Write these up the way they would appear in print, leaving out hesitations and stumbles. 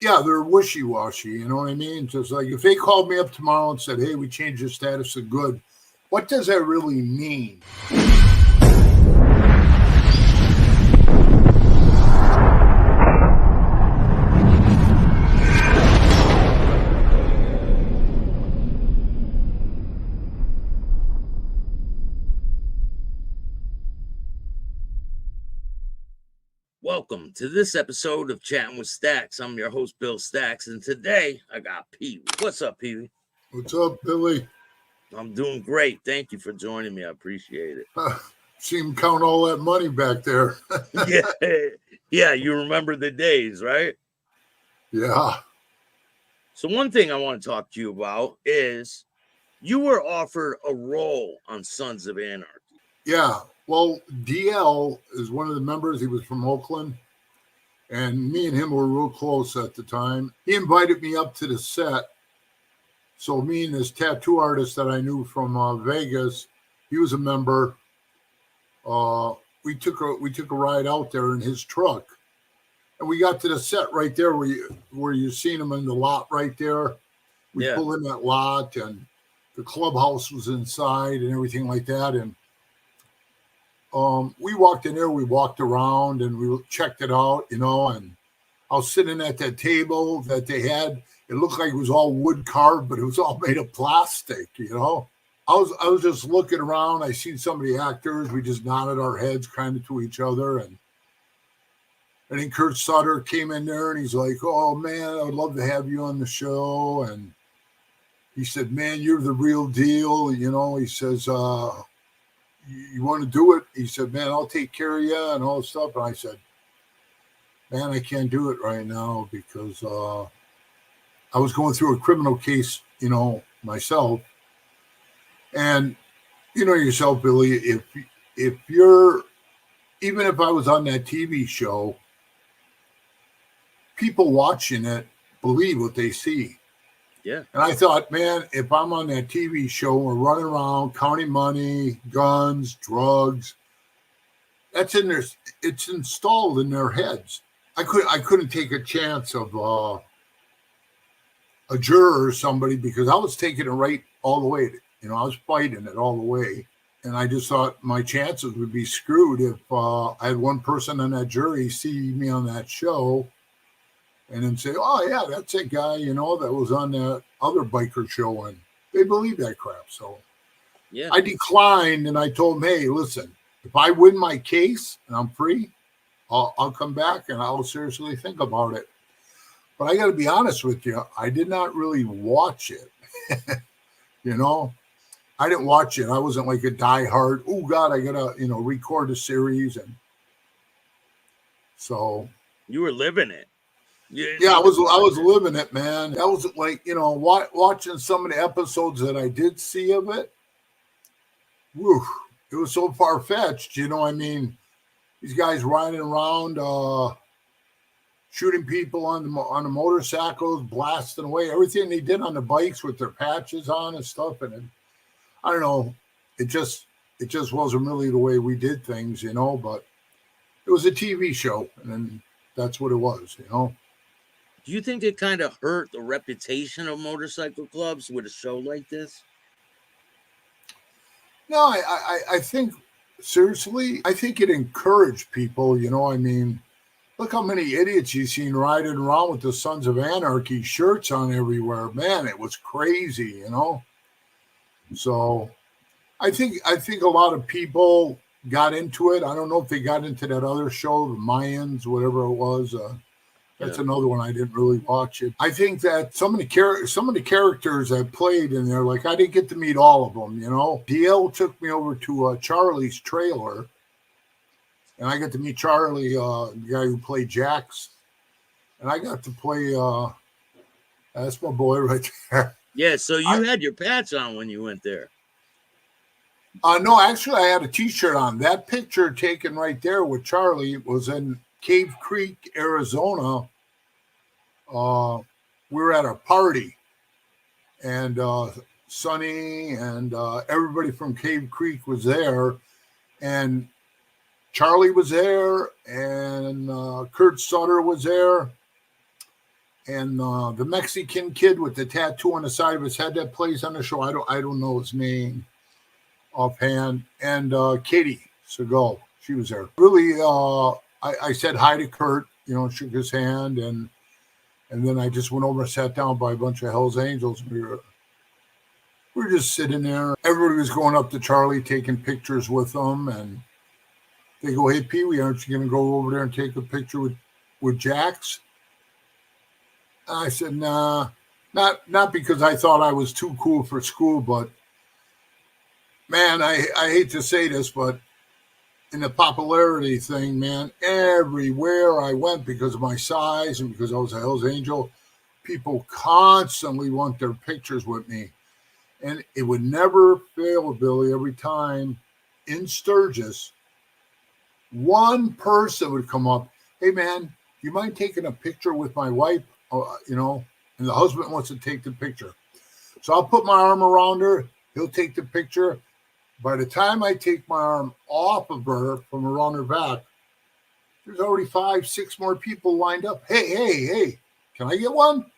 Yeah, they're wishy-washy, you know what I mean? Just like if they called me up tomorrow and said, hey, we changed the status of good, what does that really mean? Welcome to this episode of Chattin with Staxx. I'm your host, Bill Staxx, and today I got PeeWee. What's up, PeeWee? What's up, Billy? I'm doing great. Thank you for joining me. I appreciate it. See him count all that money back there. Yeah, you remember the days, right? Yeah. So one thing I want to talk to you about is you were offered a role on Sons of Anarchy. Yeah. Well, DL is one of the members. He was from Oakland, and me and him were real close at the time. He invited me up to the set. So me and this tattoo artist that I knew from Vegas, he was a member. We took a ride out there in his truck, and we got to the set right there where you seen him in the lot right there. We pulled in that lot, and the clubhouse was inside and everything like that. And we walked in there, we walked around, and we checked it out, you know. And I was sitting at that table that they had. It looked like it was all wood carved, but it was all made of plastic, you know. I was just looking around. I seen some of the actors. We just nodded our heads kind of to each other. And then Kurt Sutter came in there, and he's like, oh, man, I would love to have you on the show. And he said, man, you're the real deal. You know, he says, you want to do it? He said, man, I'll take care of you and all this stuff. And I said, man, I can't do it right now because I was going through a criminal case, you know, myself. And you know yourself, Billy, if you're, even if I was on that TV show, people watching it believe what they see. Yeah. And I thought, man, if I'm on that TV show, we're running around counting money, guns, drugs, that's in there. It's installed in their heads. I couldn't take a chance of a juror or somebody because I was taking it right all the way. You know, I was fighting it all the way. And I just thought my chances would be screwed if I had one person on that jury see me on that show and then say, oh, yeah, that's that guy, you know, that was on that other biker show. And they believe that crap. So yeah, I declined, and I told them, hey, listen, if I win my case and I'm free, I'll come back and I'll seriously think about it. But I got to be honest with you, I did not really watch it. You know, I didn't watch it. I wasn't like a diehard, oh, God, I got to, you know, record a series. And so. You were living it. Yeah, I was living it, man. That was like, you know, watching some of the episodes that I did see of it. Whew, it was so far-fetched, you know. I mean, these guys riding around, shooting people on the motorcycles, blasting away everything they did on the bikes with their patches on and stuff. And I don't know, it just wasn't really the way we did things, you know. But it was a TV show, and that's what it was, you know. Do you think it kind of hurt the reputation of motorcycle clubs with a show like this? No, I think, seriously, I think it encouraged people, you know. I mean, look how many idiots you've seen riding around with the Sons of Anarchy shirts on everywhere. Man, it was crazy, you know. So I think a lot of people got into it. I don't know if they got into that other show, the Mayans, whatever it was. That's another one I didn't really watch it. I think that some of the characters I played in there, like I didn't get to meet all of them, you know. DL took me over to Charlie's trailer, and I got to meet Charlie, the guy who played Jax, and I got to play. That's my boy right there. Yeah, so you had your patch on when you went there. No, actually, I had a T-shirt on. That picture taken right there with Charlie was in Cave Creek, Arizona. We were at a party, and Sonny and everybody from Cave Creek was there, and Charlie was there, and Kurt Sutter was there, and the Mexican kid with the tattoo on the side of his head that plays on the show. I don't know his name offhand. And Katie Segal, she was there. Really, I said hi to Kurt, shook his hand, and then I just went over and sat down by a bunch of Hell's Angels. We were just sitting there. Everybody was going up to Charlie, taking pictures with them, and they go, "Hey, PeeWee, aren't you going to go over there and take a picture with Jax?" And I said, "Nah, not because I thought I was too cool for school, but man, I hate to say this, but in the popularity thing, man, everywhere I went because of my size and because I was a Hell's Angel, people constantly want their pictures with me. And it would never fail, Billy, every time in Sturgis, one person would come up, "Hey, man, do you mind taking a picture with my wife?" And the husband wants to take the picture. So I'll put my arm around her. He'll take the picture. By the time I take my arm off of her from around her back, there's already 5, 6 more people lined up. Hey, can I get one?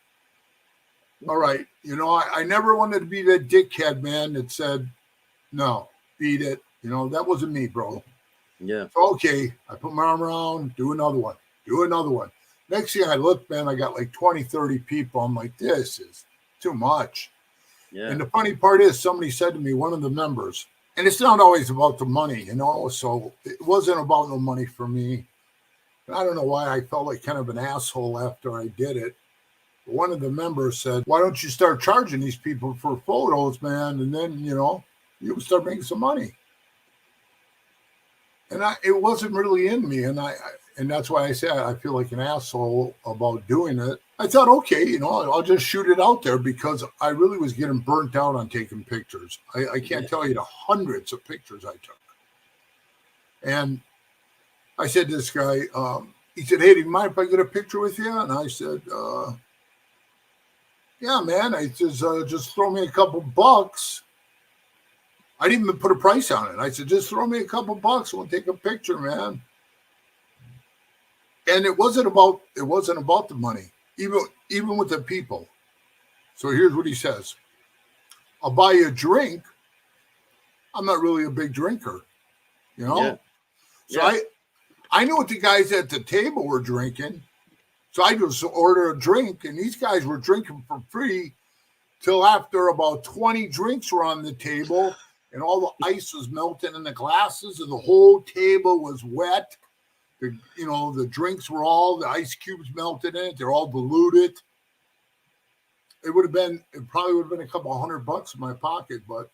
All right. I never wanted to be that dickhead, man, that said, "No, beat it." That wasn't me, bro. Yeah. So, okay. I put my arm around, do another one. Next thing I look, man, I got like 20, 30 people. I'm like, this is too much. Yeah. And the funny part is somebody said to me, one of the members, and it's not always about the money, so it wasn't about no money for me. And I don't know why I felt like kind of an asshole after I did it. But one of the members said, "Why don't you start charging these people for photos, man? And then, you can start making some money." And it wasn't really in me. And that's why I say I feel like an asshole about doing it. I thought, okay, I'll just shoot it out there because I really was getting burnt out on taking pictures. I can't tell you the hundreds of pictures I took. And I said to this guy, he said, "Hey, do you mind if I get a picture with you?" And I said, "Yeah, man." I says, "Just throw me a couple bucks." I didn't even put a price on it. I said, "Just throw me a couple bucks. We'll take a picture, man." And it wasn't about the money, even with the people. So here's what he says: "I'll buy you a drink." I'm not really a big drinker, Yeah. So I knew what the guys at the table were drinking. So I just order a drink, and these guys were drinking for free till after about 20 drinks were on the table, and all the ice was melting in the glasses, and the whole table was wet. The drinks were the ice cubes melted in it. They're all diluted. It probably would have been a couple $100 in my pocket, but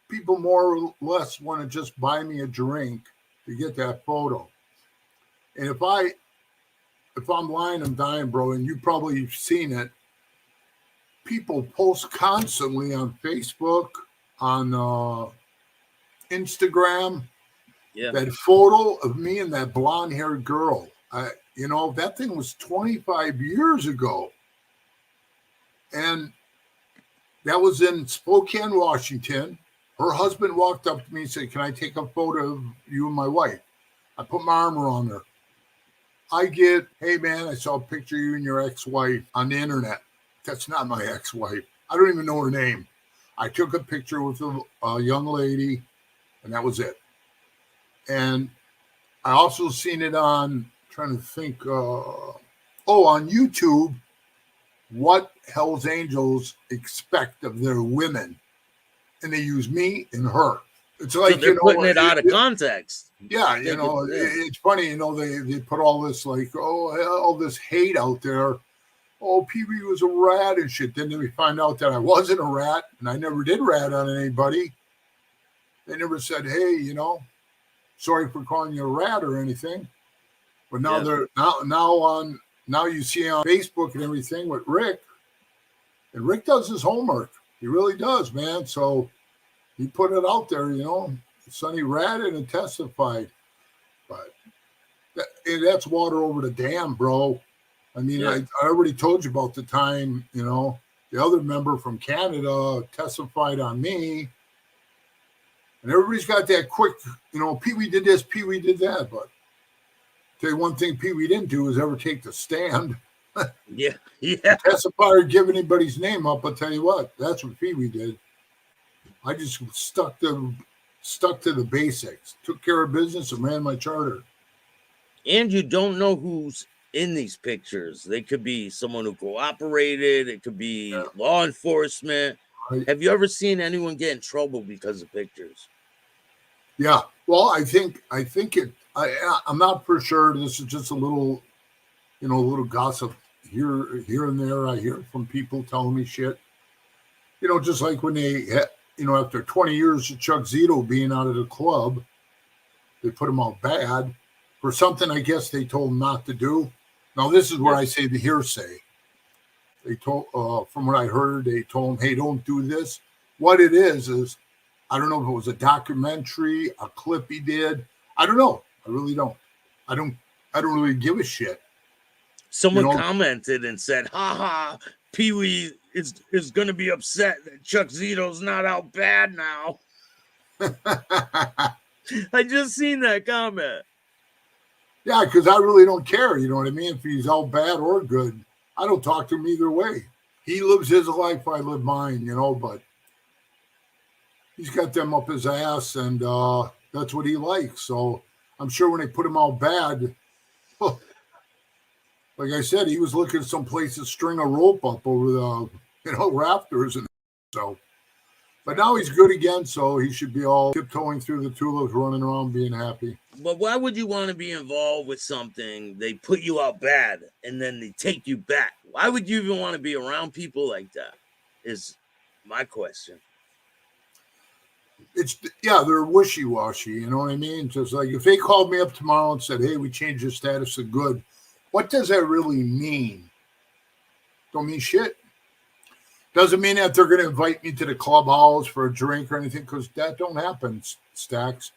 people more or less want to just buy me a drink to get that photo. And if I'm lying, I'm dying, bro, and you probably have seen it. People post constantly on Facebook, on Instagram, that photo of me and that blonde-haired girl. That thing was 25 years ago. And that was in Spokane, Washington. Her husband walked up to me and said, "Can I take a photo of you and my wife?" I put my arm around her. I get, "Hey, man, I saw a picture of you and your ex-wife on the internet." That's not my ex-wife. I don't even know her name. I took a picture with a young lady, and that was it. And I also seen it on, trying to think, on YouTube, what Hell's Angels expect of their women. And they use me and her. It's like, so they're putting it out of context. Yeah, it's funny, they put all this all this hate out there. "Oh, PeeWee was a rat and shit." Then we find out that I wasn't a rat, and I never did rat on anybody. They never said, "Hey, sorry for calling you a rat" or anything. But now now you see on Facebook and everything with Rick, and Rick does his homework. He really does, man. So he put it out there, Sonny ratted and testified. But that's water over the dam, bro. I mean, I already told you about the time, the other member from Canada testified on me. And everybody's got that quick, PeeWee did this, PeeWee did that. But tell you one thing PeeWee didn't do is ever take the stand. Yeah, yeah. That's a part of give anybody's name up. I'll tell you what, that's what PeeWee did. I just stuck to the basics, took care of business, and ran my charter. And you don't know who's in these pictures. They could be someone who cooperated. It could be law enforcement. Right. Have you ever seen anyone get in trouble because of pictures? Yeah. Well, I think it. I'm not for sure. This is just a little, a little gossip here and there. I hear from people telling me shit. Just like when they, after 20 years of Chuck Zito being out of the club, they put him out bad for something I guess they told him not to do. Now, this is where I say the hearsay. They told, from what I heard, they told him, hey, don't do this. What it is, I don't know if it was a documentary, a clip he did. I don't know. I really don't. I don't really give a shit. Someone commented and said, ha, PeeWee is going to be upset that Chuck Zito's not out bad now. I just seen that comment. Yeah, because I really don't care. You know what I mean? If he's out bad or good, I don't talk to him either way. He lives his life, I live mine, but he's got them up his ass, and that's what he likes. So I'm sure when they put him out bad, like I said, he was looking someplace to string a rope up over the, rafters. And so, but now he's good again, so he should be all tiptoeing through the tulips, running around being happy. But why would you want to be involved with something? They put you out bad, and then they take you back. Why would you even want to be around people like that is my question. They're wishy-washy, you know what I mean? Just like if they called me up tomorrow and said, hey, we changed your status to good, what does that really mean? Don't mean shit. Doesn't mean that they're going to invite me to the clubhouse for a drink or anything, because that don't happen, Staxx.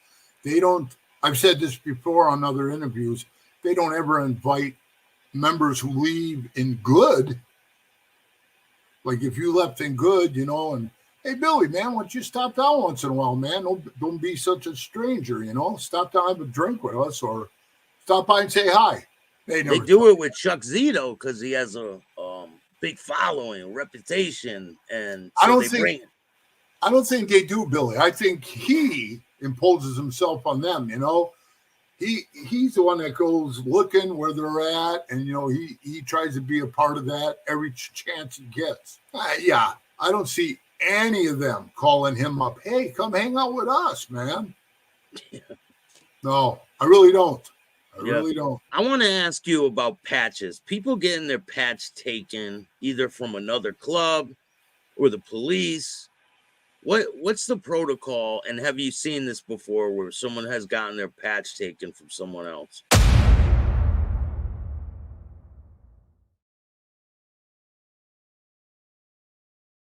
They don't. I've said this before on other interviews. They don't ever invite members who leave in good. Like if you left in good, and hey, Billy, man, why don't you stop down once in a while, man? Don't be such a stranger, Stop down, have a drink with us, or stop by and say hi. They do it with Chuck Zito because he has a big following, reputation, and so I don't think they do, Billy. I think he imposes himself on them. He's the one that goes looking where they're at, and he tries to be a part of that every chance he gets. I don't see any of them calling him up. Hey, come hang out with us, man. Yeah. No, I really don't. I really don't. I want to ask you about patches. People getting their patch taken either from another club or the police. What's the protocol? And have you seen this before where someone has gotten their patch taken from someone else?